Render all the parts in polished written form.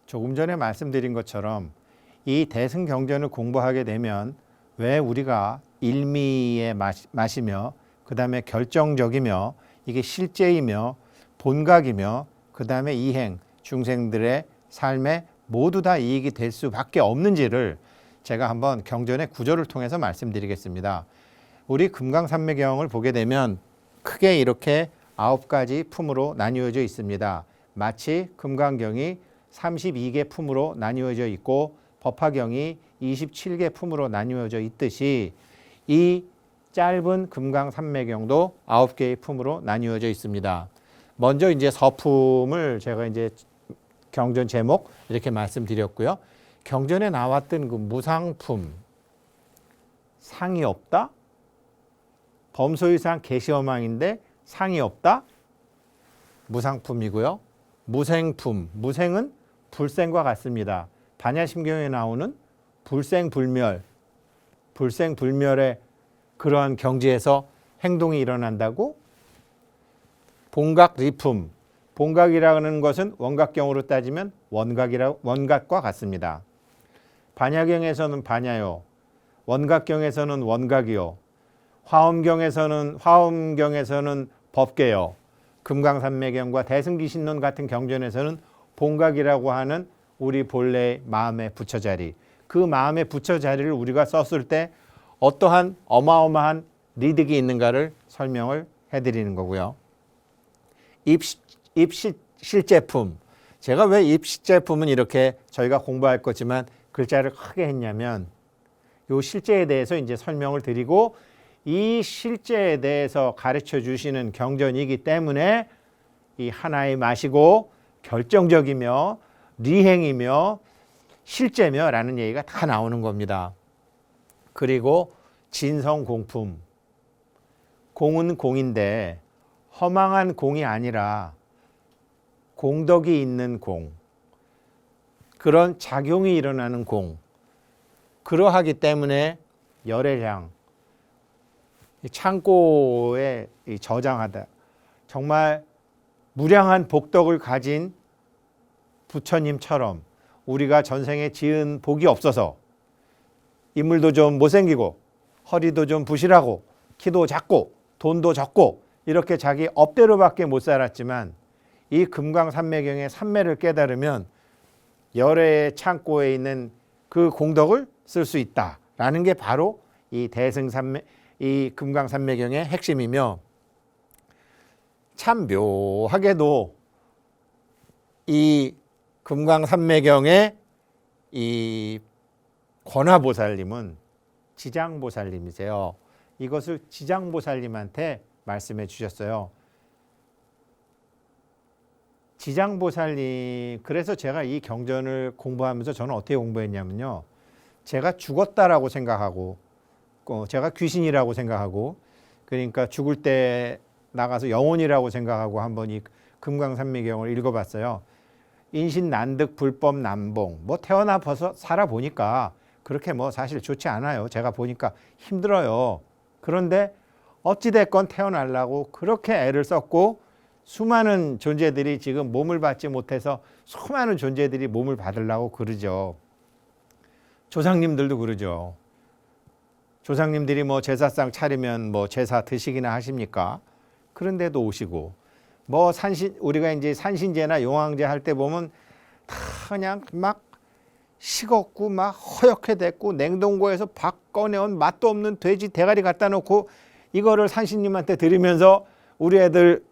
조금 전에 말씀드린 것처럼 이 대승경전을 공부하게 되면 왜 우리가 일미의 맛이며 그 다음에 결정적이며 이게 실제이며 본각이며 그 다음에 이행 중생들의 삶에 모두 다 이익이 될 수밖에 없는지를 제가 한번 경전의 구조를 통해서 말씀드리겠습니다. 우리 금강산매경을 보게 되면 크게 이렇게 9가지 품으로 나뉘어져 있습니다. 마치 금강경이 32개 품으로 나뉘어져 있고 법화경이 27개 품으로 나뉘어져 있듯이 이 짧은 금강산매경도 9개의 품으로 나뉘어져 있습니다. 먼저 이제 서품을 제가 이제 경전 제목 이렇게 말씀드렸고요. 경전에 나왔던 그 무상품, 상이 없다? 범소유상 계시어망인데 상이 없다? 무상품이고요. 무생품, 무생은 불생과 같습니다. 반야심경에 나오는 불생불멸, 불생불멸의 그러한 경지에서 행동이 일어난다고. 본각리품, 본각이라는 것은 원각경으로 따지면 원각과 같습니다. 반야경에서는 반야요, 원각경에서는 원각이요, 화엄경에서는 법계요, 금강산매경과 대승기신론 같은 경전에서는 본각이라고 하는 우리 본래의 마음의 부처자리, 그 마음의 부처자리를 우리가 썼을 때 어떠한 어마어마한 리득이 있는가를 설명을 해드리는 거고요. 입실제품, 제가 왜 입실제품은 이렇게 저희가 공부할 거지만 글자를 크게 했냐면 이 실제에 대해서 이제 설명을 드리고 이 실제에 대해서 가르쳐 주시는 경전이기 때문에 이 하나의 맛이고 결정적이며 리행이며 실제며 라는 얘기가 다 나오는 겁니다. 그리고 진성공품, 공은 공인데 허망한 공이 아니라 공덕이 있는 공, 그런 작용이 일어나는 공, 그러하기 때문에 열애량, 창고에 저장하다, 정말 무량한 복덕을 가진 부처님처럼 우리가 전생에 지은 복이 없어서 인물도 좀 못생기고 허리도 좀 부실하고 키도 작고 돈도 적고 이렇게 자기 업대로밖에 못 살았지만 이 금강산매경의 산매를 깨달으면 열애의 창고에 있는 그 공덕을 쓸 수 있다라는 게 바로 이 대승산매, 이 금강산매경의 핵심이며, 참 묘하게도 이 금강산매경의 이 권화보살님은 지장보살님이세요. 이것을 지장보살님한테 말씀해 주셨어요. 지장보살님, 그래서 제가 이 경전을 공부하면서 저는 어떻게 공부했냐면요, 제가 죽었다라고 생각하고 제가 귀신이라고 생각하고, 그러니까 죽을 때 나가서 영혼이라고 생각하고 한번 이 금강산매경을 읽어봤어요. 인신난득 불법난봉, 뭐 태어나 벌써 살아보니까 그렇게 뭐 사실 좋지 않아요. 제가 보니까 힘들어요. 그런데 어찌됐건 태어나려고 그렇게 애를 썼고, 수많은 존재들이 지금 몸을 받지 못해서 수많은 존재들이 몸을 받으려고 그러죠. 조상님들도 그러죠. 조상님들이 뭐 제사상 차리면 뭐 제사 드시기나 하십니까? 그런데도 오시고, 뭐 우리가 이제 산신제나 용왕제 할 때 보면 다 그냥 막 식었고 막 허옇게 됐고 냉동고에서 밥 꺼내온 맛도 없는 돼지 대가리 갖다 놓고 이거를 산신님한테 드리면서 우리 애들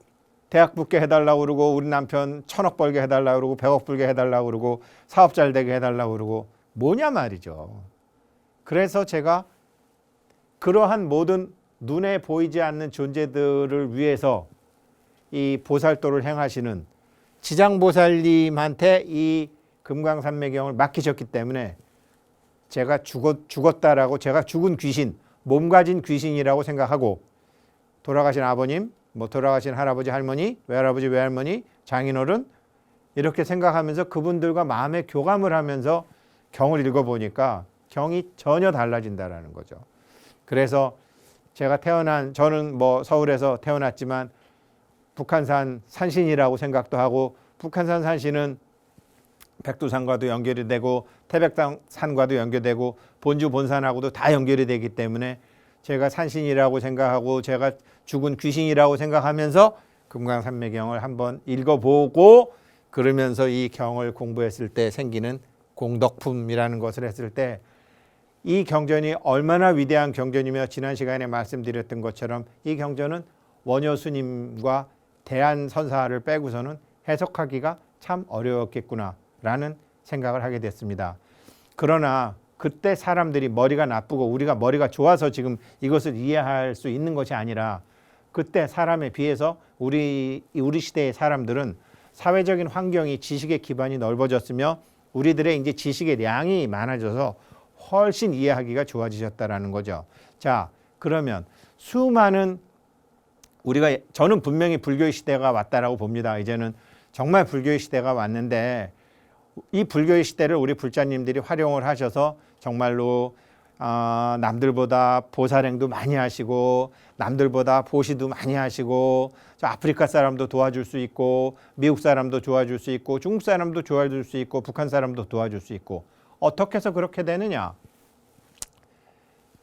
대학 붙게 해달라고 그러고, 우리 남편 1,000억 벌게 해달라고 그러고, 100억 벌게 해달라고 그러고, 사업 잘 되게 해달라고 그러고, 뭐냐 말이죠. 그래서 제가 그러한 모든 눈에 보이지 않는 존재들을 위해서 이 보살도를 행하시는 지장보살님한테 이 금강산매경을 맡기셨기 때문에 제가 죽었다라고, 제가 죽은 귀신, 몸 가진 귀신이라고 생각하고, 돌아가신 아버님, 뭐 돌아가신 할아버지, 할머니, 외할아버지, 외할머니, 장인어른 이렇게 생각하면서 그분들과 마음의 교감을 하면서 경을 읽어보니까 경이 전혀 달라진다라는 거죠. 그래서 제가 저는 뭐 서울에서 태어났지만 북한산 산신이라고 생각도 하고, 북한산 산신은 백두산과도 연결이 되고 태백산과도 연결되고 본주 본산하고도 다 연결이 되기 때문에 제가 산신이라고 생각하고 제가 죽은 귀신이라고 생각하면서 금강산매경을 한번 읽어보고 그러면서 이 경을 공부했을 때 생기는 공덕품이라는 것을 했을 때 이 경전이 얼마나 위대한 경전이며 지난 시간에 말씀드렸던 것처럼 이 경전은 원효 스님과 대한선사를 빼고서는 해석하기가 참 어려웠겠구나라는 생각을 하게 됐습니다. 그러나 그때 사람들이 머리가 나쁘고 우리가 머리가 좋아서 지금 이것을 이해할 수 있는 것이 아니라 그때 사람에 비해서 우리 시대의 사람들은 사회적인 환경이 지식의 기반이 넓어졌으며 우리들의 이제 지식의 양이 많아져서 훨씬 이해하기가 좋아지셨다라는 거죠. 자, 그러면 수많은 저는 분명히 불교의 시대가 왔다라고 봅니다. 이제는 정말 불교의 시대가 왔는데 이 불교의 시대를 우리 불자님들이 활용을 하셔서 정말로 남들보다 보살행도 많이 하시고 남들보다 보시도 많이 하시고 아프리카 사람도 도와줄 수 있고 미국 사람도 도와줄 수 있고 중국 사람도 도와줄 수 있고 북한 사람도 도와줄 수 있고 어떻게 해서 그렇게 되느냐?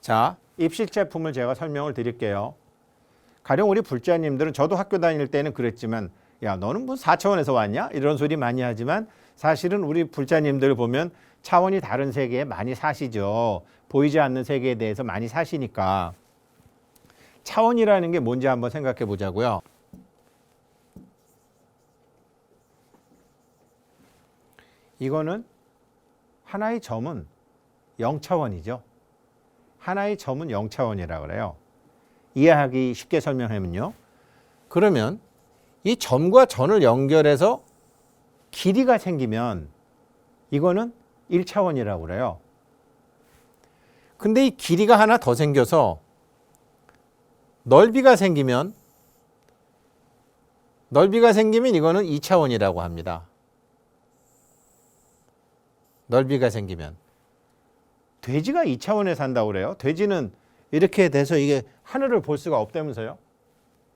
자, 입실제품을 제가 설명을 드릴게요. 가령 우리 불자님들은 저도 학교 다닐 때는 그랬지만 야 너는 뭐 4차원에서 왔냐? 이런 소리 많이 하지만 사실은 우리 불자님들 보면 차원이 다른 세계에 많이 사시죠. 보이지 않는 세계에 대해서 많이 사시니까 차원이라는 게 뭔지 한번 생각해 보자고요. 이거는 하나의 점은 0차원이죠. 하나의 점은 0차원이라고 그래요. 이해하기 쉽게 설명하면요. 그러면 이 점과 점을 연결해서 길이가 생기면 이거는 1차원이라고 그래요. 근데 이 길이가 하나 더 생겨서 넓이가 생기면 이거는 2차원이라고 합니다. 넓이가 생기면. 돼지가 2차원에 산다고 그래요. 돼지는 이렇게 돼서 이게 하늘을 볼 수가 없다면서요.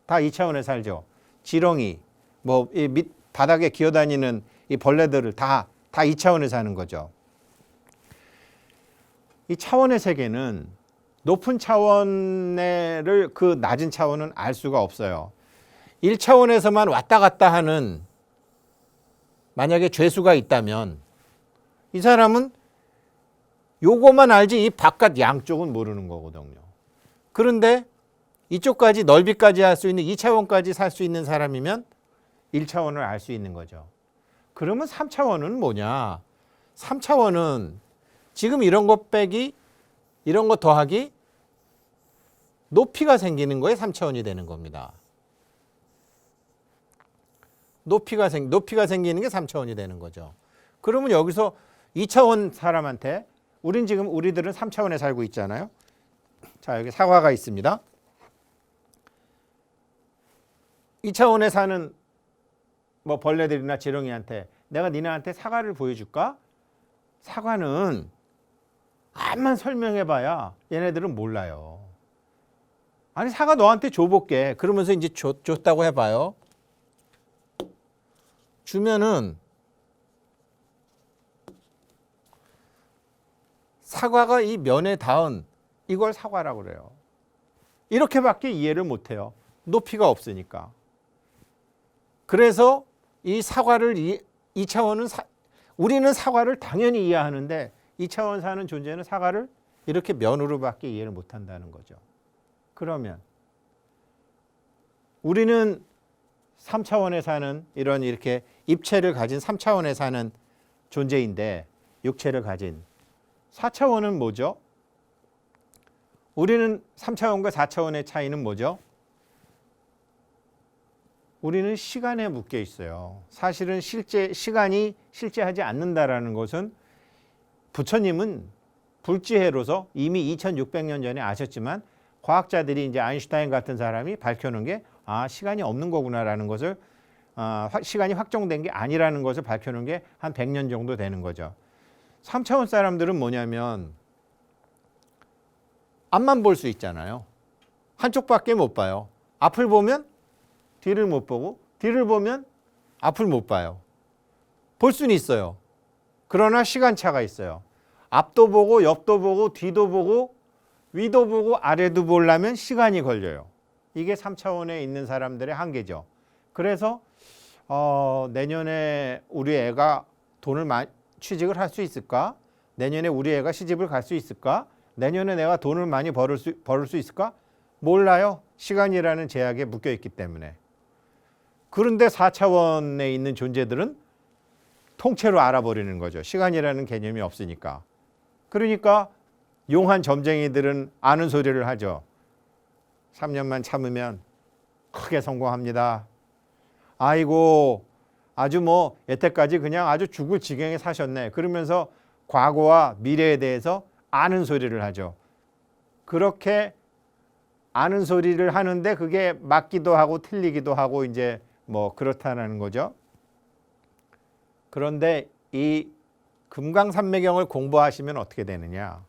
다 2차원에 살죠. 지렁이, 뭐 이 밑 바닥에 기어다니는 이 벌레들을 다 2차원에 사는 거죠. 이 차원의 세계는 높은 차원을 그 낮은 차원은 알 수가 없어요. 1차원에서만 왔다 갔다 하는 만약에 죄수가 있다면 이 사람은 요것만 알지 이 바깥 양쪽은 모르는 거거든요. 그런데 이쪽까지 넓이까지 할 수 있는 2차원까지 살 수 있는 사람이면 1차원을 알 수 있는 거죠. 그러면 3차원은 뭐냐? 3차원은 지금 이런 것 빼기 이런 거 더하기 높이가 생기는 거에 3차원이 되는 겁니다. 높이가 생기는 게 3차원이 되는 거죠. 그러면 여기서 2차원 사람한테 우리들은 3차원에 살고 있잖아요. 자, 여기 사과가 있습니다. 2차원에 사는 뭐 벌레들이나 지렁이한테 내가 니네한테 사과를 보여줄까? 사과는 암만 설명해봐야 얘네들은 몰라요. 아니 사과 너한테 줘볼게. 그러면서 이제 줬다고 해봐요. 주면은 사과가 이 면에 닿은 이걸 사과라고 그래요. 이렇게밖에 이해를 못해요. 높이가 없으니까. 그래서 이 사과를 2차원은 우리는 사과를 당연히 이해하는데 2차원 사는 존재는 사과를 이렇게 면으로밖에 이해를 못한다는 거죠. 그러면 우리는 3차원에 사는 이렇게 입체를 가진 3차원에 사는 존재인데 육체를 가진 4차원은 뭐죠? 우리는 3차원과 4차원의 차이는 뭐죠? 우리는 시간에 묶여 있어요. 사실은 시간이 실제하지 않는다라는 것은 부처님은 불지혜로서 이미 2600년 전에 아셨지만 과학자들이 이제 아인슈타인 같은 사람이 밝혀놓은 게 시간이 없는 거구나라는 것을 시간이 확정된 게 아니라는 것을 밝혀놓은 게 한 100년 정도 되는 거죠. 3차원 사람들은 뭐냐면 앞만 볼 수 있잖아요. 한쪽밖에 못 봐요. 앞을 보면 뒤를 못 보고 뒤를 보면 앞을 못 봐요. 볼 수는 있어요. 그러나 시간차가 있어요. 앞도 보고 옆도 보고 뒤도 보고 위도 보고 아래도 보려면 시간이 걸려요. 이게 3차원에 있는 사람들의 한계죠. 그래서 내년에 우리 애가 취직을 할 수 있을까? 내년에 우리 애가 시집을 갈 수 있을까? 내년에 내가 돈을 많이 벌을 수 있을까? 몰라요. 시간이라는 제약에 묶여 있기 때문에. 그런데 4차원에 있는 존재들은 통째로 알아버리는 거죠. 시간이라는 개념이 없으니까. 그러니까 용한 점쟁이들은 아는 소리를 하죠. 3년만 참으면 크게 성공합니다. 아이고 아주 여태까지 그냥 아주 죽을 지경에 사셨네. 그러면서 과거와 미래에 대해서 아는 소리를 하죠. 그렇게 아는 소리를 하는데 그게 맞기도 하고 틀리기도 하고 이제 그렇다는 거죠. 그런데 이 금강산매경을 공부하시면 어떻게 되느냐?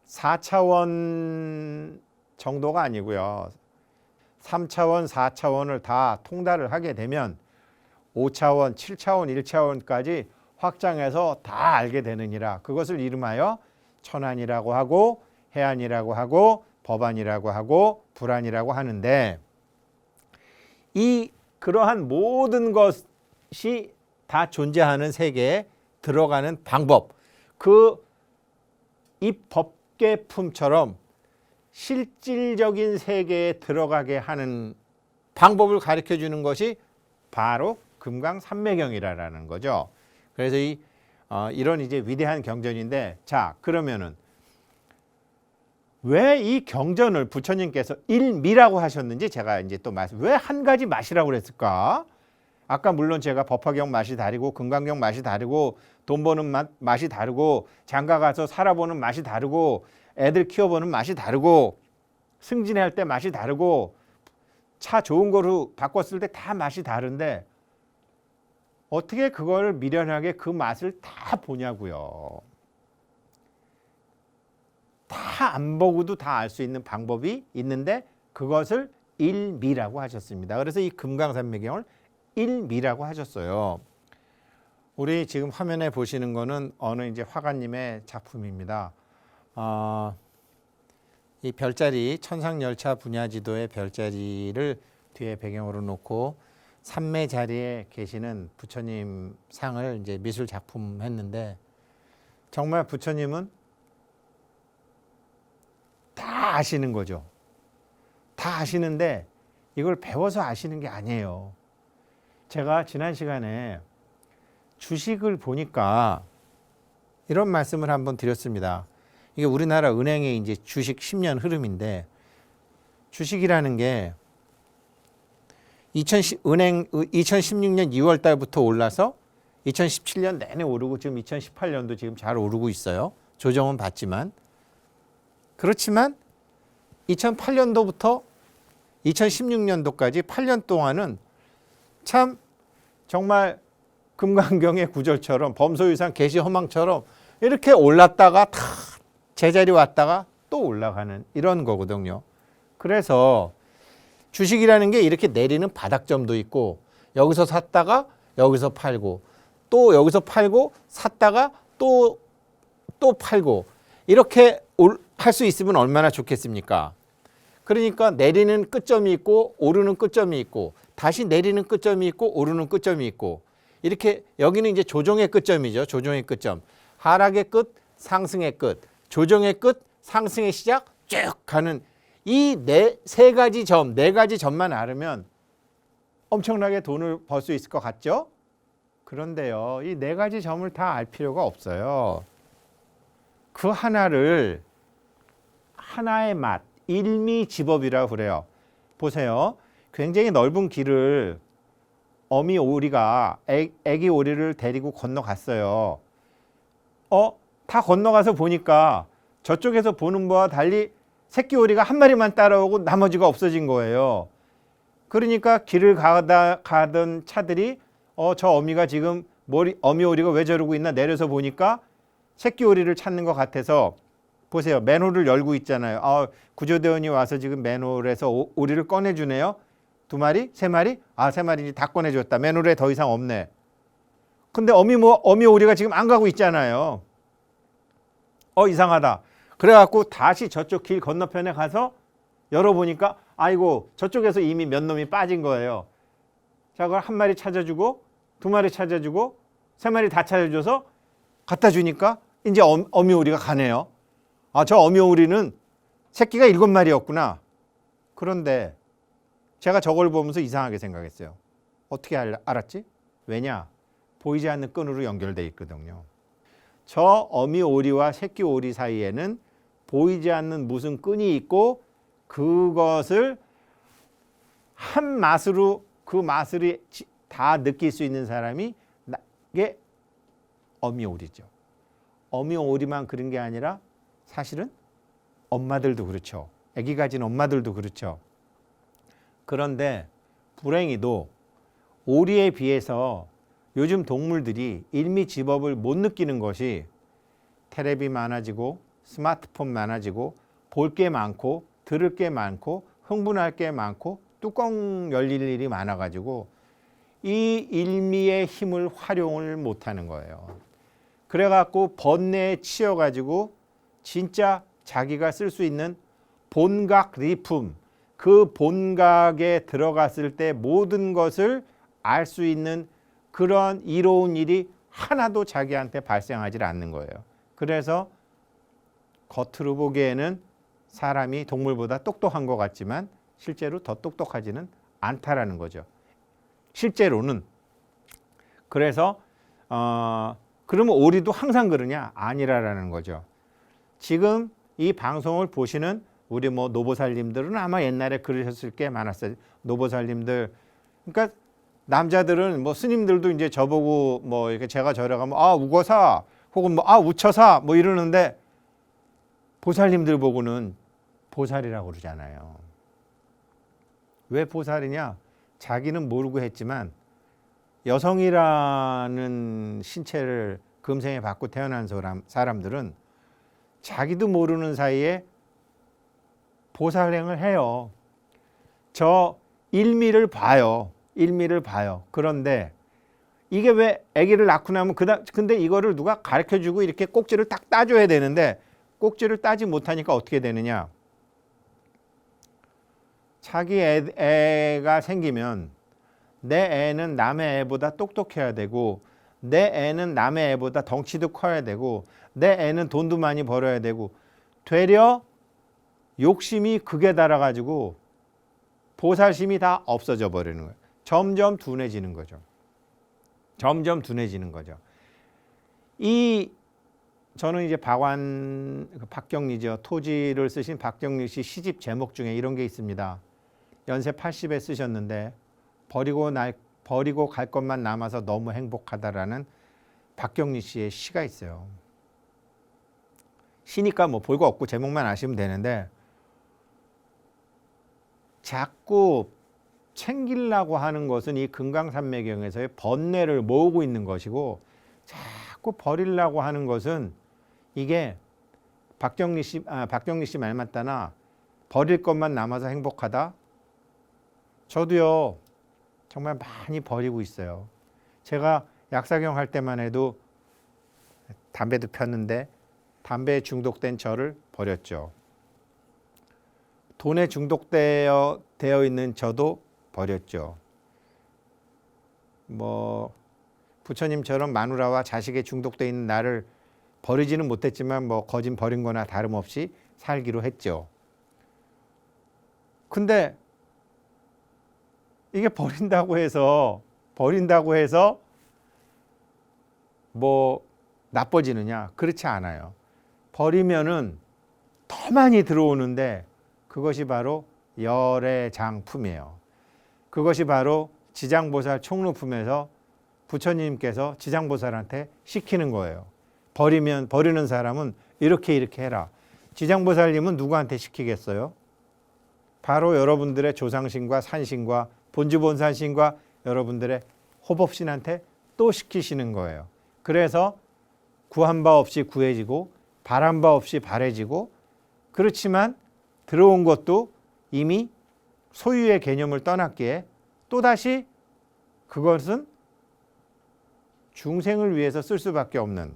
4차원 정도가 아니고요. 3차원, 4차원을 다 통달을 하게 되면 5차원, 7차원, 1차원까지 확장해서 다 알게 되느니라. 그것을 이름하여 천안이라고 하고 해안이라고 하고 법안이라고 하고 불안이라고 하는데, 이 그러한 모든 것이 다 존재하는 세계에 들어가는 방법, 이 법계품처럼 실질적인 세계에 들어가게 하는 방법을 가르쳐 주는 것이 바로 금강산매경이라는 거죠. 그래서 이런 이제 위대한 경전인데, 자 그러면은 왜 이 경전을 부처님께서 일미라고 하셨는지 제가 이제 또 왜 한 가지 맛이라고 그랬을까? 아까 물론 제가 법화경 맛이 다르고 금강경 맛이 다르고 돈 버는 맛이 다르고 장가 가서 살아보는 맛이 다르고 애들 키워보는 맛이 다르고 승진할 때 맛이 다르고 차 좋은 거로 바꿨을 때 다 맛이 다른데 어떻게 그걸 미련하게 그 맛을 다 보냐고요. 다 안 보고도 다 알 수 있는 방법이 있는데 그것을 일미라고 하셨습니다. 그래서 이 금강산매경을 일미라고 하셨어요. 우리 지금 화면에 보시는 거는 어느 이제 화가님의 작품입니다. 이 별자리 천상열차 분야지도의 별자리를 뒤에 배경으로 놓고 산매 자리에 계시는 부처님 상을 이제 미술 작품 했는데, 정말 부처님은 다 아시는 거죠. 다 아시는데 이걸 배워서 아시는 게 아니에요. 제가 지난 시간에 주식을 보니까 이런 말씀을 한번 드렸습니다. 이게 우리나라 은행의 이제 주식 10년 흐름인데, 주식이라는 게 2016년 2월 달부터 올라서 2017년 내내 오르고 지금 2018년도 지금 잘 오르고 있어요. 조정은 받지만. 그렇지만 2008년도부터 2016년도까지 8년 동안은 참 정말 금강경의 구절처럼 범소유상 계시허망처럼 이렇게 올랐다가 다 제자리 왔다가 또 올라가는 이런 거거든요. 그래서 주식이라는 게 이렇게 내리는 바닥점도 있고, 여기서 샀다가 여기서 팔고 또 여기서 팔고 샀다가 또 팔고 이렇게 할 수 있으면 얼마나 좋겠습니까? 그러니까 내리는 끝점이 있고 오르는 끝점이 있고 다시 내리는 끝점이 있고 오르는 끝점이 있고, 이렇게 여기는 이제 조정의 끝점이죠. 조정의 끝점. 하락의 끝, 상승의 끝, 조정의 끝, 상승의 시작 쭉 가는 이 네 가지 점만 알으면 엄청나게 돈을 벌 수 있을 것 같죠? 그런데요, 이 네 가지 점을 다 알 필요가 없어요. 그 하나를 하나의 맛, 일미지법이라고 그래요. 보세요. 굉장히 넓은 길을 어미 오리가 애기 오리를 데리고 건너갔어요. 다 건너가서 보니까 저쪽에서 보는 바와 달리 새끼 오리가 한 마리만 따라오고 나머지가 없어진 거예요. 그러니까 길을 가던 차들이 저 어미가 지금 어미 오리가 왜 저러고 있나 내려서 보니까 새끼 오리를 찾는 것 같아서, 보세요. 맨홀을 열고 있잖아요. 구조대원이 와서 지금 맨홀에서 오리를 꺼내주네요. 2마리? 3마리? 3마리 다 꺼내줬다. 맨홀에 더 이상 없네. 근데 어미 오리가 지금 안 가고 있잖아요. 이상하다. 그래갖고 다시 저쪽 길 건너편에 가서 열어보니까 아이고 저쪽에서 이미 몇 놈이 빠진 거예요. 자, 그걸 한 마리 찾아주고 두 마리 찾아주고 세 마리 다 찾아줘서 갖다 주니까 이제 어미 오리가 가네요. 저 어미 오리는 새끼가 7마리였구나. 그런데 제가 저걸 보면서 이상하게 생각했어요. 어떻게 알았지? 왜냐? 보이지 않는 끈으로 연결되어 있거든요. 저 어미 오리와 새끼 오리 사이에는 보이지 않는 무슨 끈이 있고 그것을 한 맛으로 그 맛을 다 느낄 수 있는 사람이 이게 어미 오리죠. 어미 오리만 그런 게 아니라 사실은 엄마들도 그렇죠. 아기 가진 엄마들도 그렇죠. 그런데 불행히도 오리에 비해서 요즘 동물들이 일미집업을 못 느끼는 것이 텔레비 많아지고 스마트폰 많아지고 볼 게 많고 들을 게 많고 흥분할 게 많고 뚜껑 열릴 일이 많아가지고 이 일미의 힘을 활용을 못하는 거예요. 그래갖고 번뇌에 치여가지고 진짜 자기가 쓸 수 있는 본각 리품, 그 본각에 들어갔을 때 모든 것을 알 수 있는 그런 이로운 일이 하나도 자기한테 발생하지 않는 거예요. 그래서 겉으로 보기에는 사람이 동물보다 똑똑한 것 같지만 실제로 더 똑똑하지는 않다라는 거죠. 실제로는. 그래서 그러면 오리도 항상 그러냐? 아니라라는 거죠. 지금 이 방송을 보시는 우리 노보살님들은 아마 옛날에 그러셨을 게 많았어요. 노보살님들. 그러니까 남자들은 스님들도 이제 저보고 이렇게 제가 절에 가면 우거사 혹은 우처사 이러는데 보살님들 보고는 보살이라고 그러잖아요. 왜 보살이냐? 자기는 모르고 했지만 여성이라는 신체를 금생에 받고 태어난 사람들은 자기도 모르는 사이에 보살행을 해요. 저 일미를 봐요. 그런데 이게 왜 아기를 낳고 나면 근데 이거를 누가 가르쳐주고 이렇게 꼭지를 딱 따줘야 되는데 꼭지를 따지 못하니까 어떻게 되느냐? 자기 애가 생기면 내 애는 남의 애보다 똑똑해야 되고 내 애는 남의 애보다 덩치도 커야 되고 내 애는 돈도 많이 벌어야 되고 되려 욕심이 극에 달아가지고 보살심이 다 없어져 버리는 거예요. 점점 둔해지는 거죠. 저는 이제 박경리죠. 토지를 쓰신 박경리 씨 시집 제목 중에 이런 게 있습니다. 연세 80에 쓰셨는데 버리고 갈 것만 남아서 너무 행복하다라는 박경리 씨의 시가 있어요. 시니까 볼 거 없고 제목만 아시면 되는데 자꾸 챙기려고 하는 것은 이 금강산매경에서의 번뇌를 모으고 있는 것이고 자꾸 버리려고 하는 것은 이게 박경리 씨 말 맞다나 버릴 것만 남아서 행복하다. 저도요 정말 많이 버리고 있어요. 제가 약사경 할 때만 해도 담배도 폈는데 담배에 중독된 저를 버렸죠. 돈에 중독되어 있는 저도 버렸죠. 부처님처럼 마누라와 자식에 중독되어 있는 나를 버리지는 못했지만 거진 버린 거나 다름없이 살기로 했죠. 근데 이게 버린다고 해서 나빠지느냐? 그렇지 않아요. 버리면은 더 많이 들어오는데 그것이 바로 열의 장품이에요. 그것이 바로 지장보살 총루품에서 부처님께서 지장보살한테 시키는 거예요. 버리는 사람은 이렇게 해라. 지장보살님은 누구한테 시키겠어요? 바로 여러분들의 조상신과 산신과 본주본산신과 여러분들의 호법신한테 또 시키시는 거예요. 그래서 구한 바 없이 구해지고 바란 바 없이 바래지고 그렇지만 들어온 것도 이미 소유의 개념을 떠났기에 또다시 그것은 중생을 위해서 쓸 수밖에 없는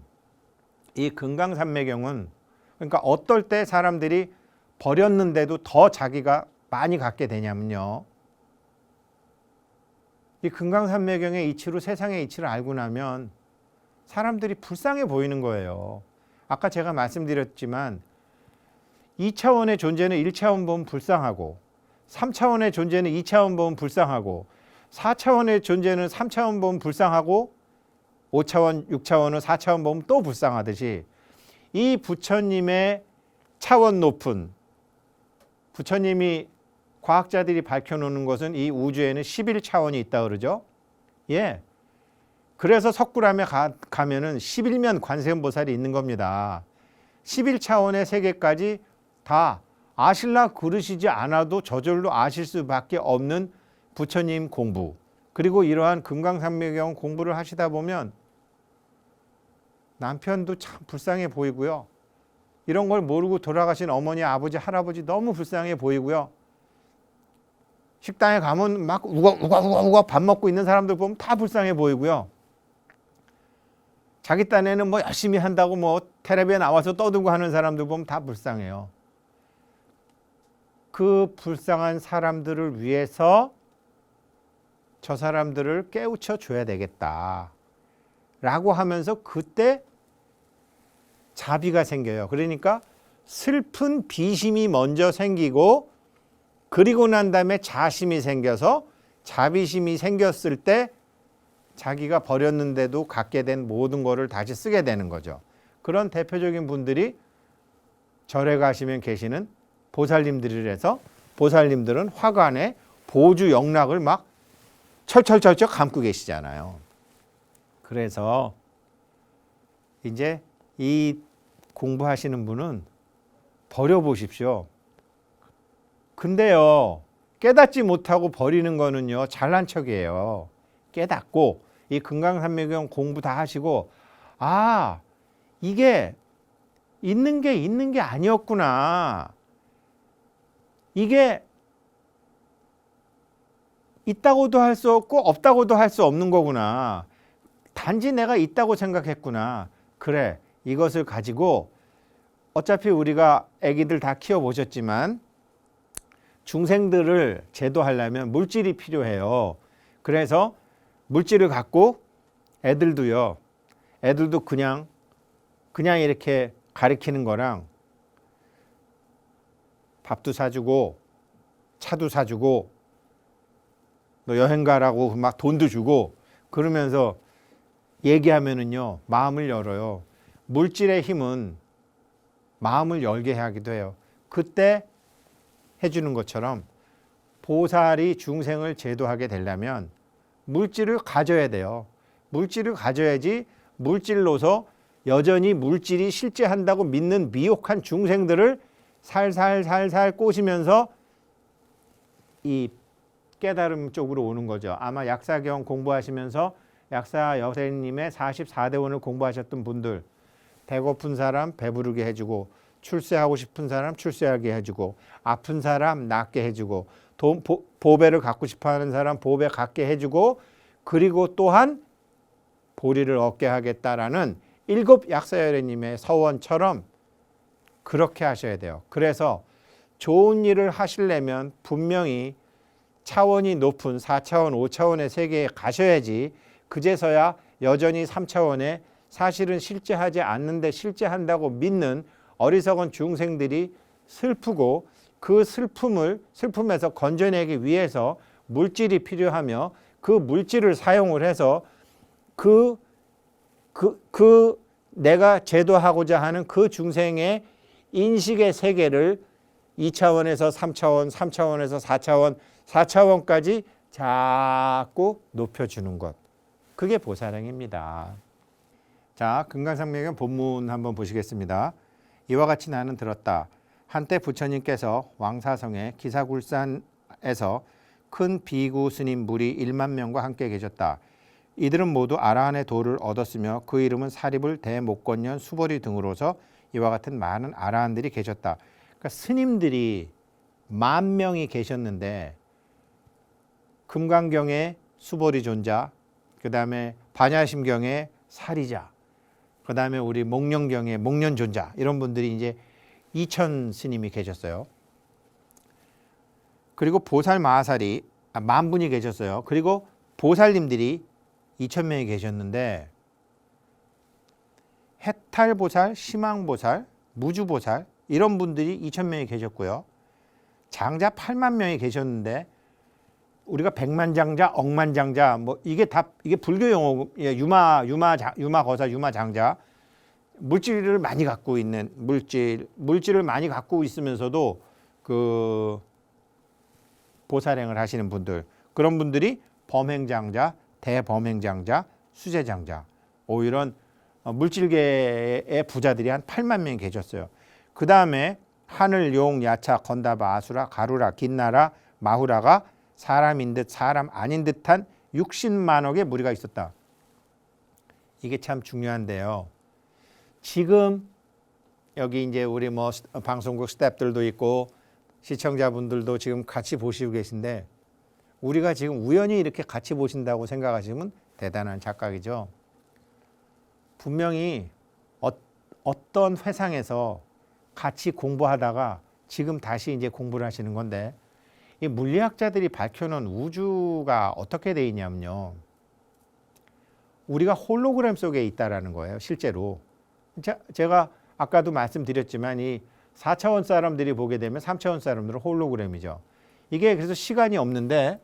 이 금강산매경은, 그러니까 어떨 때 사람들이 버렸는데도 더 자기가 많이 갖게 되냐면요, 이 금강산매경의 이치로 세상의 이치를 알고 나면 사람들이 불쌍해 보이는 거예요. 아까 제가 말씀드렸지만 2차원의 존재는 1차원 보면 불쌍하고, 3차원의 존재는 2차원 보면 불쌍하고, 4차원의 존재는 3차원 보면 불쌍하고, 5차원, 6차원은 4차원 보면 또 불쌍하듯이, 이 부처님의 차원 높은, 부처님이 과학자들이 밝혀놓는 것은 이 우주에는 11차원이 있다 그러죠. 예. 그래서 석굴암에 가면은 11면 관세음보살이 있는 겁니다. 11차원의 세계까지 다 아실라 그러시지 않아도 저절로 아실 수밖에 없는 부처님 공부, 그리고 이러한 금강산매경 공부를 하시다 보면 남편도 참 불쌍해 보이고요. 이런 걸 모르고 돌아가신 어머니, 아버지, 할아버지 너무 불쌍해 보이고요. 식당에 가면 막 우걱우걱 밥 먹고 있는 사람들 보면 다 불쌍해 보이고요. 자기 딴에는 뭐 열심히 한다고 뭐 텔레비에 나와서 떠들고 하는 사람들 보면 다 불쌍해요. 그 불쌍한 사람들을 위해서 저 사람들을 깨우쳐 줘야 되겠다 라고 하면서 그때 자비가 생겨요. 그러니까 슬픈 비심이 먼저 생기고, 그리고 난 다음에 자심이 생겨서 자비심이 생겼을 때 자기가 버렸는데도 갖게 된 모든 거를 다시 쓰게 되는 거죠. 그런 대표적인 분들이 절에 가시면 계시는 보살님들이라서, 보살님들은 화관에 보주 영락을 막 철철철철 감고 계시잖아요. 그래서 이제 이 공부하시는 분은 버려보십시오. 근데요, 깨닫지 못하고 버리는 거는요, 잘난 척이에요. 깨닫고 이 금강산매경 공부 다 하시고, 아, 이게 있는 게 아니었구나. 이게 있다고도 할 수 없고 없다고도 할 수 없는 거구나. 단지 내가 있다고 생각했구나. 그래, 이것을 가지고 어차피 우리가 애기들 다 키워보셨지만 중생들을 제도하려면 물질이 필요해요. 그래서 물질을 갖고 애들도 그냥 이렇게 가리키는 거랑 밥도 사주고 차도 사주고 너 여행 가라고 막 돈도 주고 그러면서 얘기하면은요, 마음을 열어요. 물질의 힘은 마음을 열게 하기도 해요. 그때 해주는 것처럼 보살이 중생을 제도하게 되려면 물질을 가져야 돼요. 물질을 가져야지 물질로서 여전히 물질이 실제한다고 믿는 미혹한 중생들을 살살살살 꼬시면서 이 깨달음 쪽으로 오는 거죠. 아마 약사경 공부하시면서 약사 여사님의 44대원을 공부하셨던 분들, 배고픈 사람 배부르게 해주고, 출세하고 싶은 사람 출세하게 해주고, 아픈 사람 낫게 해주고, 보배를 갖고 싶어하는 사람 보배 갖게 해주고, 그리고 또한 보리를 얻게 하겠다라는 7 약사여래님의 서원처럼 그렇게 하셔야 돼요. 그래서 좋은 일을 하시려면 분명히 차원이 높은 4차원, 5차원의 세계에 가셔야지, 그제서야 여전히 3차원에 사실은 실제하지 않는데 실제한다고 믿는 어리석은 중생들이 슬프고, 그 슬픔에서 건져내기 위해서 물질이 필요하며, 그 물질을 사용을 해서 내가 제도하고자 하는 그 중생의 인식의 세계를 2차원에서 3차원, 3차원에서 4차원, 4차원까지 자꾸 높여주는 것. 그게 보살행입니다. 자, 금강산매경 본문 한번 보시겠습니다. 이와 같이 나는 들었다. 한때 부처님께서 왕사성의 기사굴산에서 큰 비구 스님 무리 1만 명과 함께 계셨다. 이들은 모두 아라한의 도를 얻었으며 그 이름은 사립을 대목건년 수보리 등으로서 이와 같은 많은 아라한들이 계셨다. 그러니까 스님들이 10,000명이 계셨는데 금강경의 수보리 존자, 그 다음에 반야심경의 사리자, 그 다음에 우리 목련경의 목련존자, 이런 분들이 이제 2000 스님이 계셨어요. 그리고 보살 마하살이 10,000분이 계셨어요. 그리고 보살님들이 2000명이 계셨는데, 해탈보살, 심왕보살, 무주보살, 이런 분들이 2000명이 계셨고요. 장자 8만 명이 계셨는데, 우리가 백만장자, 억만장자, 뭐 이게 불교 용어, 유마거사, 유마장자, 물질을 많이 갖고 있는 물질을 많이 갖고 있으면서도 그 보살행을 하시는 분들, 그런 분들이 범행장자, 대범행장자, 수제장자, 이런 물질계의 부자들이 한 8만 명이 계셨어요. 그 다음에 하늘, 용, 야차, 건다바, 아수라, 가루라, 긴나라, 마후라가 사람인 듯 사람 아닌 듯한 60만억의 무리가 있었다. 이게 참 중요한데요. 지금 여기 이제 우리 뭐 방송국 스태프들도 있고 시청자분들도 지금 같이 보시고 계신데, 우리가 지금 우연히 이렇게 같이 보신다고 생각하시면 대단한 착각이죠. 분명히 어떤 회상에서 같이 공부하다가 지금 다시 이제 공부를 하시는 건데, 이 물리학자들이 밝혀놓은 우주가 어떻게 돼 있냐면요, 우리가 홀로그램 속에 있다라는 거예요. 실제로 제가 아까도 말씀드렸지만, 이 4차원 사람들이 보게 되면 3차원 사람들은 홀로그램이죠. 이게 그래서 시간이 없는데,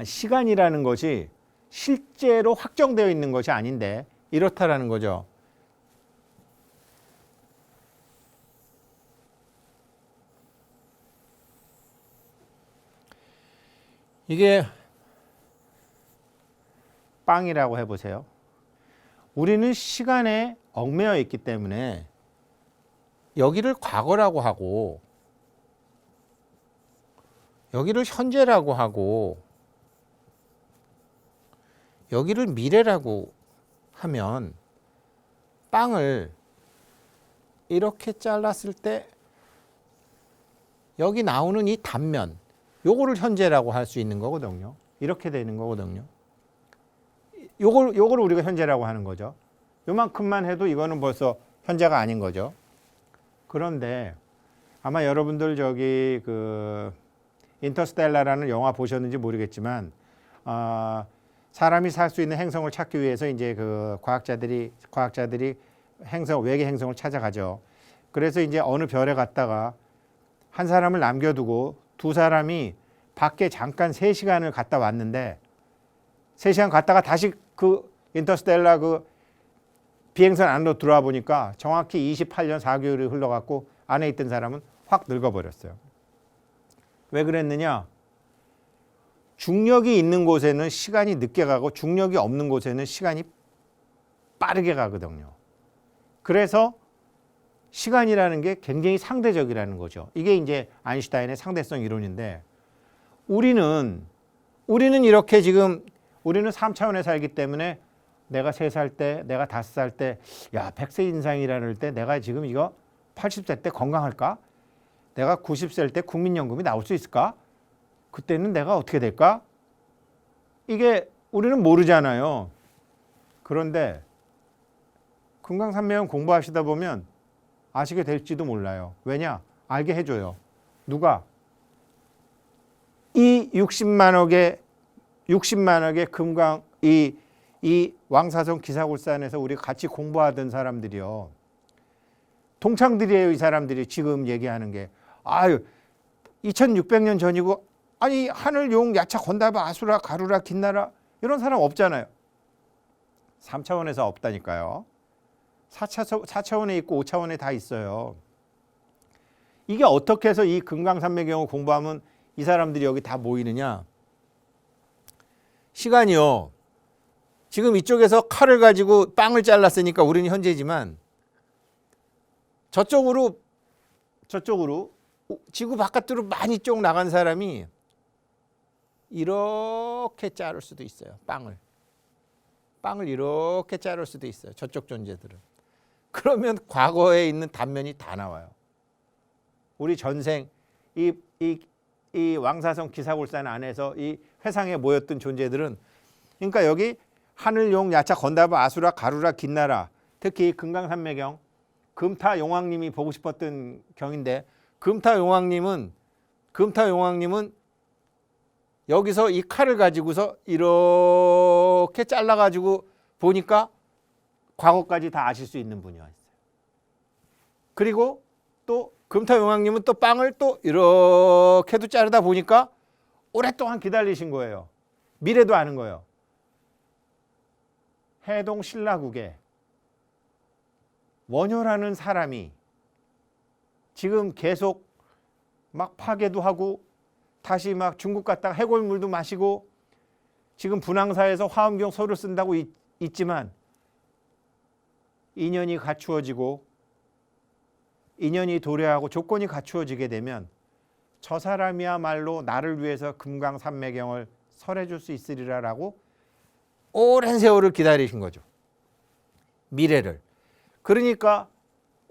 시간이라는 것이 실제로 확정되어 있는 것이 아닌데 이렇다라는 거죠. 이게 빵이라고 해보세요. 우리는 시간에 얽매여 있기 때문에 여기를 과거라고 하고, 여기를 현재라고 하고, 여기를 미래라고 하면, 빵을 이렇게 잘랐을 때 여기 나오는 이 단면, 요거를 현재라고 할 수 있는 거거든요. 이렇게 되는 거거든요. 요걸 우리가 현재라고 하는 거죠. 요만큼만 해도 이거는 벌써 현재가 아닌 거죠. 그런데 아마 여러분들 저기 그 인터스텔라라는 영화 보셨는지 모르겠지만, 사람이 살 수 있는 행성을 찾기 위해서 이제 그 과학자들이 외계 행성을 찾아가죠. 그래서 이제 어느 별에 갔다가 한 사람을 남겨두고 두 사람이 밖에 잠깐 3시간을 갔다 왔는데, 3시간 갔다가 다시 그 인터스텔라 그 비행선 안으로 들어와 보니까 정확히 28년 4개월이 흘러갔고 안에 있던 사람은 확 늙어버렸어요. 왜 그랬느냐? 중력이 있는 곳에는 시간이 늦게 가고 중력이 없는 곳에는 시간이 빠르게 가거든요. 그래서 시간이라는 게 굉장히 상대적이라는 거죠. 이게 이제 아인슈타인의 상대성 이론인데, 우리는 이렇게 지금 우리는 3차원에 살기 때문에 내가 3살 때, 내가 5살 때, 야, 100세 인상이라는 때 내가 지금 이거 80세 때 건강할까? 내가 90세 때 국민연금이 나올 수 있을까? 그때는 내가 어떻게 될까? 이게 우리는 모르잖아요. 그런데 금강산매연 공부하시다 보면 아시게 될지도 몰라요. 왜냐? 알게 해줘요. 누가? 이 60만억의 금강, 이 왕사성 기사굴산에서 우리가 같이 공부하던 사람들이요. 동창들이에요. 이 사람들이 지금 얘기하는 게. 2600년 전이고, 아니 하늘, 용, 야차, 건다바, 아수라, 가루라, 긴나라 이런 사람 없잖아요. 3차원에서 없다니까요. 4차원에 있고 5차원에 다 있어요. 이게 어떻게 해서 이 금강산맥경을 공부하면 이 사람들이 여기 다 모이느냐? 시간이요. 지금 이쪽에서 칼을 가지고 빵을 잘랐으니까 우리는 현재지만, 저쪽으로 지구 바깥으로 많이 쪽 나간 사람이 이렇게 자를 수도 있어요. 빵을 이렇게 자를 수도 있어요. 저쪽 존재들은. 그러면 과거에 있는 단면이 다 나와요. 우리 전생 이 왕사성 기사굴산 안에서 이 회상에 모였던 존재들은 그러니까 여기 하늘용 야차 건다바 아수라 가루라 긴나라, 특히 금강산매경 금타용왕님이 보고 싶었던 경인데, 금타용왕님은 여기서 이 칼을 가지고서 이렇게 잘라가지고 보니까 과거까지 다 아실 수 있는 분이었어요. 그리고 또 금타용왕님은 또 빵을 또 이렇게도 자르다 보니까 오랫동안 기다리신 거예요. 미래도 아는 거예요. 해동 신라국에 원효라는 사람이 지금 계속 막 파괴도 하고 다시 막 중국 갔다가 해골물도 마시고 지금 분황사에서 화엄경 소를 쓴다고 있지만 인연이 갖추어지고 인연이 도래하고 조건이 갖추어지게 되면 저 사람이야말로 나를 위해서 금강산매경을 설해줄 수 있으리라라고 오랜 세월을 기다리신 거죠. 미래를. 그러니까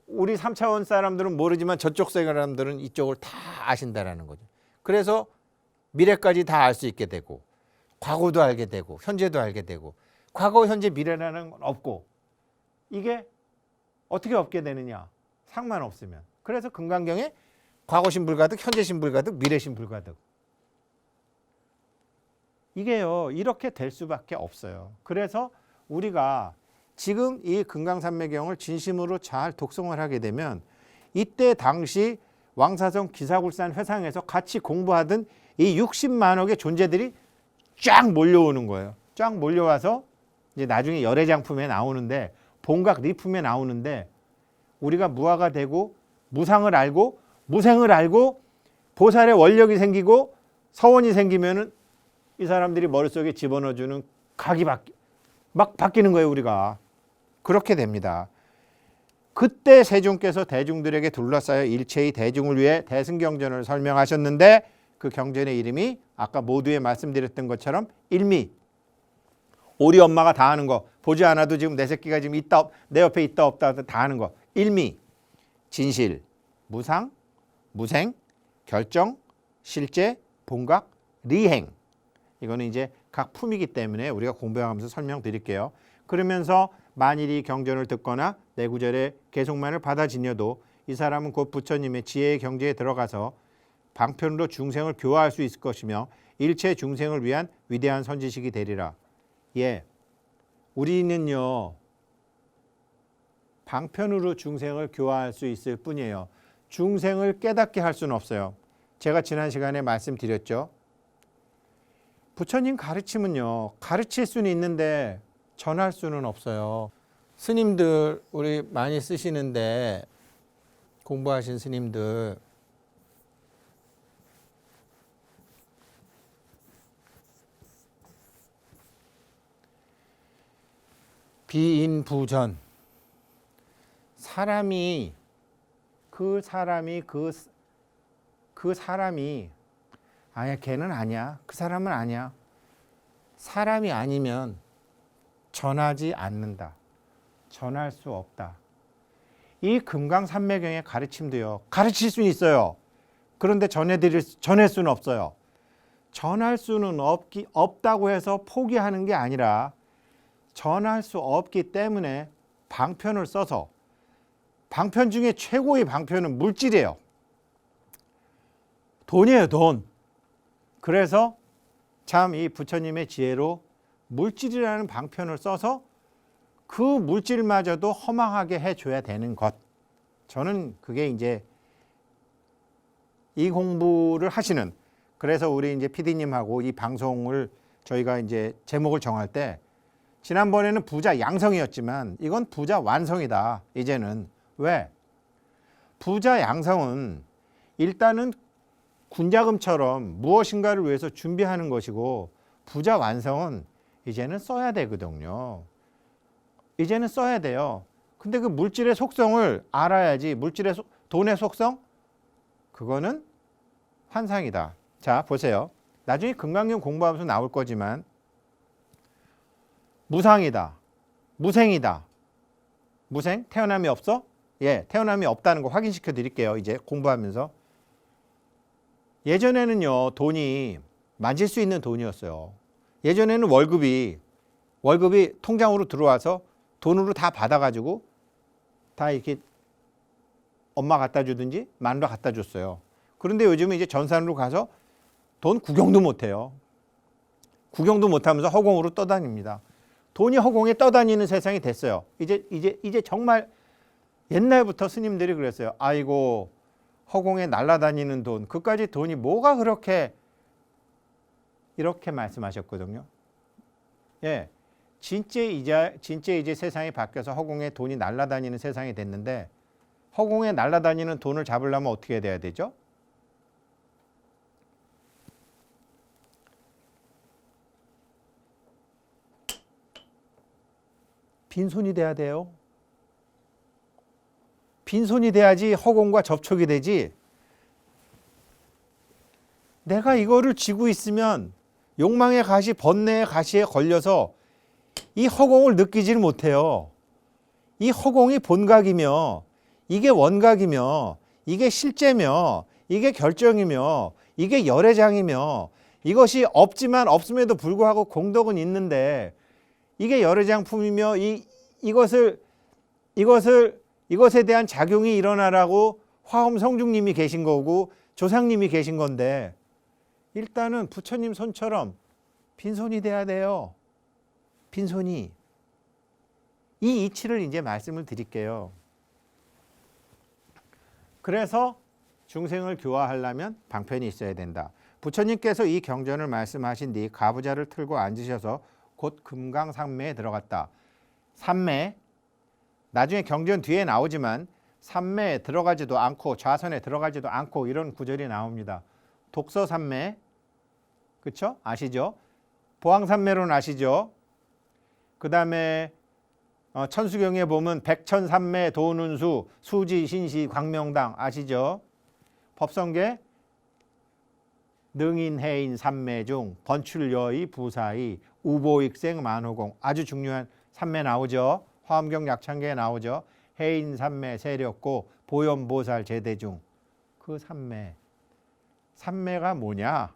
우리 3차원 사람들은 모르지만 저쪽 사람들은 이쪽을 다 아신다라는 거죠. 그래서 미래까지 다 알 수 있게 되고 과거도 알게 되고 현재도 알게 되고, 과거, 현재, 미래라는 건 없고, 이게 어떻게 없게 되느냐? 상관없으면. 그래서 금강경에 과거신불가득, 현재신불가득, 미래신불가득. 이게요, 이렇게 될 수밖에 없어요. 그래서 우리가 지금 이 금강산매경을 진심으로 잘 독송을 하게 되면 이때 당시 왕사성 기사굴산 회상에서 같이 공부하던 이 60만억의 존재들이 쫙 몰려오는 거예요. 쫙 몰려와서 이제 나중에 열애장품에 나오는데, 본각 리품에 나오는데, 우리가 무화가 되고 무상을 알고 무생을 알고 보살의 원력이 생기고 서원이 생기면은 이 사람들이 머릿속에 집어넣어주는 각이 막 바뀌는 거예요. 우리가 그렇게 됩니다. 그때 세종께서 대중들에게 둘러싸여 일체의 대중을 위해 대승경전을 설명하셨는데, 그 경전의 이름이 아까 모두에 말씀드렸던 것처럼 일미. 우리 엄마가 다 하는 거, 보지 않아도 지금 내 새끼가 지금 있다, 내 옆에 있다 없다 다 하는 거. 일미, 진실, 무상, 무생, 결정, 실제, 본각, 리행. 이거는 이제 각 품이기 때문에 우리가 공부하면서 설명드릴게요. 그러면서 만일 이 경전을 듣거나 내 구절의 계속만을 받아 지녀도 이 사람은 곧 부처님의 지혜의 경지에 들어가서 방편으로 중생을 교화할 수 있을 것이며 일체 중생을 위한 위대한 선지식이 되리라. 예, 우리는요 방편으로 중생을 교화할 수 있을 뿐이에요. 중생을 깨닫게 할 수는 없어요. 제가 지난 시간에 말씀드렸죠. 부처님 가르침은요, 가르칠 수는 있는데 전할 수는 없어요. 스님들 우리 많이 쓰시는데, 공부하신 스님들 비인부전, 그 사람이 아니야, 걔는 아니야, 그 사람은 아니야, 사람이 아니면 전하지 않는다. 전할 수 없다. 이 금강산매경의 가르침도요, 가르칠 수는 있어요. 그런데 전할 수는 없어요. 전할 수는 없다고 해서 포기하는 게 아니라, 전할 수 없기 때문에 방편을 써서, 방편 중에 최고의 방편은 물질이에요. 돈이에요, 돈. 그래서 참 이 부처님의 지혜로 물질이라는 방편을 써서 그 물질마저도 허망하게 해줘야 되는 것. 저는 그게 이제 이 공부를 하시는, 그래서 우리 이제 PD님하고 이 방송을 저희가 이제 제목을 정할 때, 지난번에는 부자 양성이었지만 이건 부자 완성이다. 이제는 왜? 부자 양성은 일단은 군자금처럼 무엇인가를 위해서 준비하는 것이고, 부자 완성은 이제는 써야 되거든요. 이제는 써야 돼요. 근데 그 물질의 속성을 알아야지. 돈의 속성? 그거는 환상이다. 자, 보세요. 나중에 금강경 공부하면서 나올 거지만, 무상이다, 무생이다. 무생? 태어남이 없어? 예, 태어남이 없다는 거 확인시켜 드릴게요. 이제 공부하면서. 예전에는요, 돈이 만질 수 있는 돈이었어요. 예전에는 월급이 통장으로 들어와서 돈으로 다 받아가지고 다 이렇게 엄마 갖다 주든지 마누라 갖다 줬어요. 그런데 요즘은 이제 전산으로 가서 돈 구경도 못해요. 구경도 못하면서 허공으로 떠다닙니다. 돈이 허공에 떠다니는 세상이 됐어요. 이제 정말 옛날부터 스님들이 그랬어요. 아이고 허공에 날아다니는 돈, 그까지 돈이 뭐가 그렇게, 이렇게 말씀하셨거든요. 예, 진짜 이제 세상이 바뀌어서 허공에 돈이 날아다니는 세상이 됐는데, 허공에 날아다니는 돈을 잡으려면 어떻게 돼야 되죠? 빈손이 돼야 돼요. 빈손이 돼야지 허공과 접촉이 되지. 내가 이거를 쥐고 있으면 욕망의 가시, 번뇌의 가시에 걸려서 이 허공을 느끼지를 못해요. 이 허공이 본각이며, 이게 원각이며, 이게 실제며, 이게 결정이며, 이게 열애장이며, 이것이 없지만 없음에도 불구하고 공덕은 있는데, 이게 열애장품이며, 이것에 대한 작용이 일어나라고 화엄 성중님이 계신 거고 조상님이 계신 건데, 일단은 부처님 손처럼 빈손이 돼야 돼요. 빈손이. 이 이치를 이제 말씀을 드릴게요. 그래서 중생을 교화하려면 방편이 있어야 된다. 부처님께서 이 경전을 말씀하신 뒤 가부좌를 틀고 앉으셔서 곧 금강산매에 들어갔다. 산매, 나중에 경전 뒤에 나오지만 산매에 들어가지도 않고 좌선에 들어가지도 않고 이런 구절이 나옵니다. 독서산매, 그렇죠? 아시죠? 보왕산매로는 아시죠? 그 다음에 천수경에 보면 백천산매 도운수 수지 신시 광명당 아시죠? 법성계 능인해인 산매 중 번출여의 부사의 우보익생 만호공, 아주 중요한 산매 나오죠. 화엄경 약창계에 나오죠. 해인 산매 세력고 보현보살 제대 중 그 산매가 뭐냐?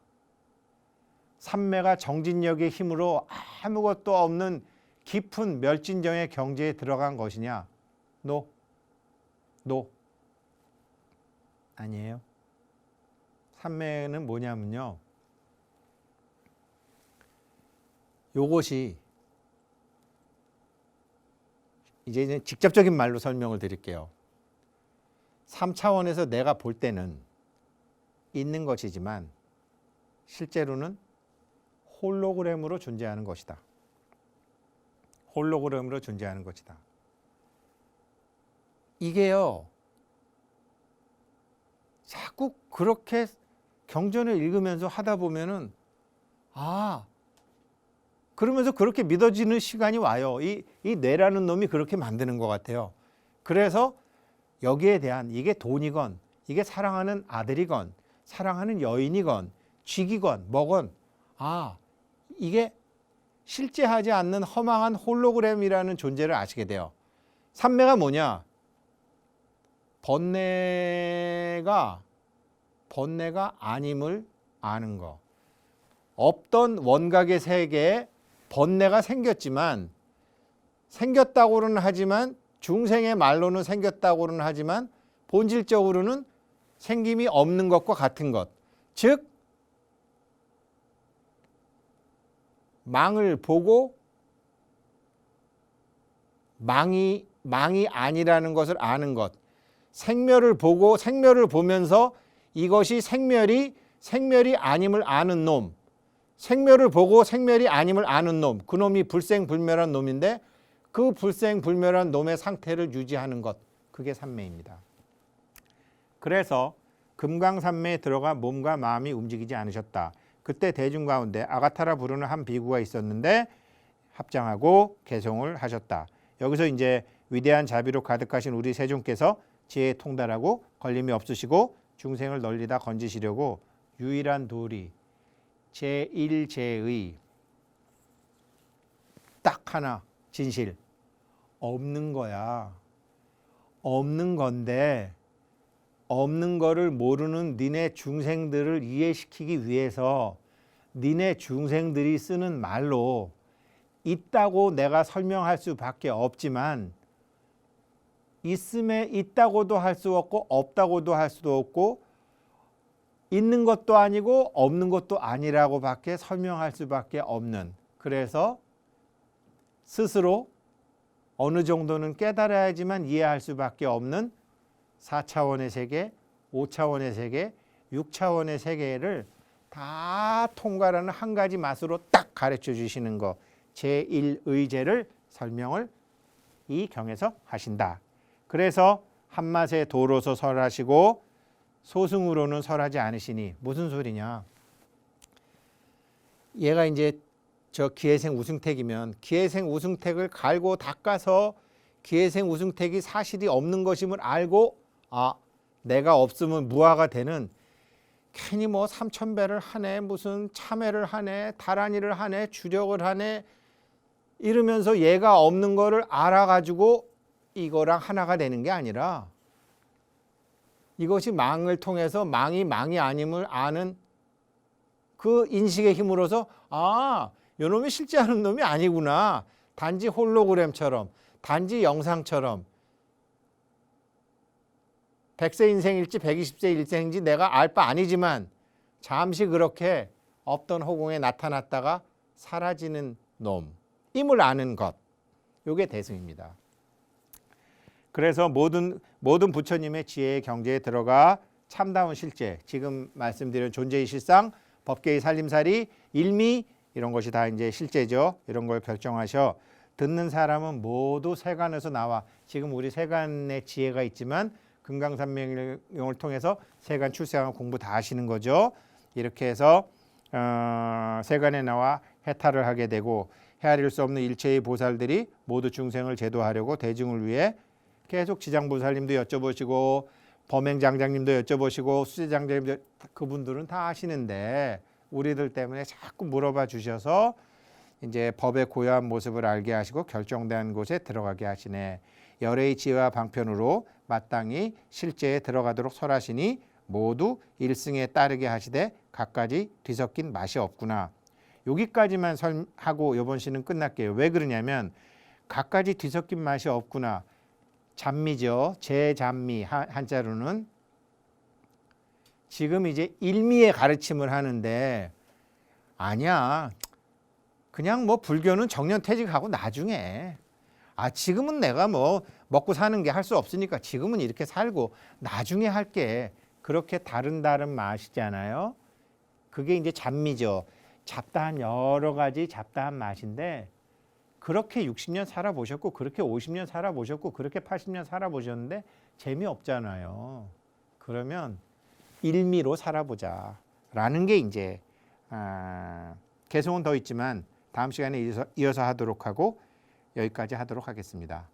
산매가 정진력의 힘으로 아무것도 없는 깊은 멸진정의 경지에 들어간 것이냐? 노. 아니에요. 산매는 뭐냐면요, 요것이 이제 직접적인 말로 설명을 드릴게요. 3차원에서 내가 볼 때는 있는 것이지만 실제로는 홀로그램으로 존재하는 것이다. 홀로그램으로 존재하는 것이다. 이게요, 자꾸 그렇게 경전을 읽으면서 하다 보면은 그러면서 그렇게 믿어지는 시간이 와요. 이 뇌라는 놈이 그렇게 만드는 것 같아요. 그래서 여기에 대한, 이게 돈이건 이게 사랑하는 아들이건 사랑하는 여인이건 쥐기건 뭐건, 이게 실제하지 않는 허망한 홀로그램이라는 존재를 아시게 돼요. 산매가 뭐냐? 번뇌가 아님을 아는 거. 없던 원각의 세계에 번뇌가 생겼지만, 생겼다고는 하지만, 중생의 말로는 생겼다고는 하지만 본질적으로는 생김이 없는 것과 같은 것. 즉 망을 보고 망이 아니라는 것을 아는 것. 생멸을 보고 생멸을 보면서 이것이 생멸이 아님을 아는 놈. 생멸을 보고 생멸이 아님을 아는 놈. 그 놈이 불생불멸한 놈인데, 그 불생불멸한 놈의 상태를 유지하는 것. 그게 산매입니다. 그래서 금강산매에 들어가 몸과 마음이 움직이지 않으셨다. 그때 대중 가운데 아가타라 부르는 한 비구가 있었는데 합장하고 개송을 하셨다. 여기서 이제 위대한 자비로 가득하신 우리 세존께서 지혜에 통달하고 걸림이 없으시고 중생을 널리다 건지시려고 유일한 도리 제1제의 딱 하나 진실, 없는 거야. 없는 건데 없는 거를 모르는 니네 중생들을 이해시키기 위해서 니네 중생들이 쓰는 말로 있다고 내가 설명할 수밖에 없지만 있음에 있다고도 할 수 없고 없다고도 할 수도 없고 있는 것도 아니고 없는 것도 아니라고 밖에 설명할 수밖에 없는, 그래서 스스로 어느 정도는 깨달아야지만 이해할 수밖에 없는 4차원의 세계, 5차원의 세계, 6차원의 세계를 다 통과하는 한 가지 맛으로 딱 가르쳐 주시는 거, 제1의제를 설명을 이 경에서 하신다. 그래서 한맛에 도로서 설하시고 소승으로는 설하지 않으시니, 무슨 소리냐? 얘가 이제 저 기회생 우승택이면 기회생 우승택을 갈고 닦아서 기회생 우승택이 사실이 없는 것임을 알고 내가 없으면 무화가 되는, 괜히 뭐 삼천배를 하네, 무슨 참회를 하네, 다란이를 하네, 주력을 하네 이러면서 얘가 없는 거를 알아가지고 이거랑 하나가 되는 게 아니라 이것이 망을 통해서 망이 아님을 아는 그 인식의 힘으로서 요놈이 실제 하는 놈이 아니구나. 단지 홀로그램처럼, 단지 영상처럼 100세 인생일지 120세 일생인지 내가 알 바 아니지만 잠시 그렇게 없던 허공에 나타났다가 사라지는 놈임을 아는 것, 이게 대승입니다. 그래서 모든 부처님의 지혜의 경제에 들어가 참다운 실제, 지금 말씀드린 존재의 실상, 법계의 살림살이, 일미 이런 것이 다 이제 실제죠. 이런 걸 결정하셔. 듣는 사람은 모두 세간에서 나와. 지금 우리 세간의 지혜가 있지만 금강산명을 통해서 세간 출세하는 공부 다 하시는 거죠. 이렇게 해서 세간에 나와 해탈을 하게 되고, 헤아릴 수 없는 일체의 보살들이 모두 중생을 제도하려고 대중을 위해 계속 지장보살님도 여쭤보시고 범행장장님도 여쭤보시고 수제장장님도, 그분들은 다 아시는데 우리들 때문에 자꾸 물어봐 주셔서 이제 법의 고요한 모습을 알게 하시고 결정된 곳에 들어가게 하시네. 열의 지혜와 방편으로 마땅히 실제에 들어가도록 설하시니 모두 일승에 따르게 하시되 갖가지 뒤섞인 맛이 없구나. 여기까지만 하고 이번 시는 끝날게요. 왜 그러냐면 갖가지 뒤섞인 맛이 없구나. 잠미죠. 제잠미, 한자로는. 지금 이제 일미의 가르침을 하는데, 아니야, 그냥 뭐 불교는 정년퇴직하고 나중에, 지금은 내가 뭐 먹고 사는 게 할 수 없으니까 지금은 이렇게 살고 나중에 할게, 그렇게 다른 맛이잖아요. 그게 이제 잠미죠. 잡다한 여러 가지 잡다한 맛인데, 그렇게 60년 살아보셨고 그렇게 50년 살아보셨고 그렇게 80년 살아보셨는데 재미없잖아요. 그러면 일미로 살아보자 라는 게 이제 개성은 더 있지만 다음 시간에 이어서 하도록 하고 여기까지 하도록 하겠습니다.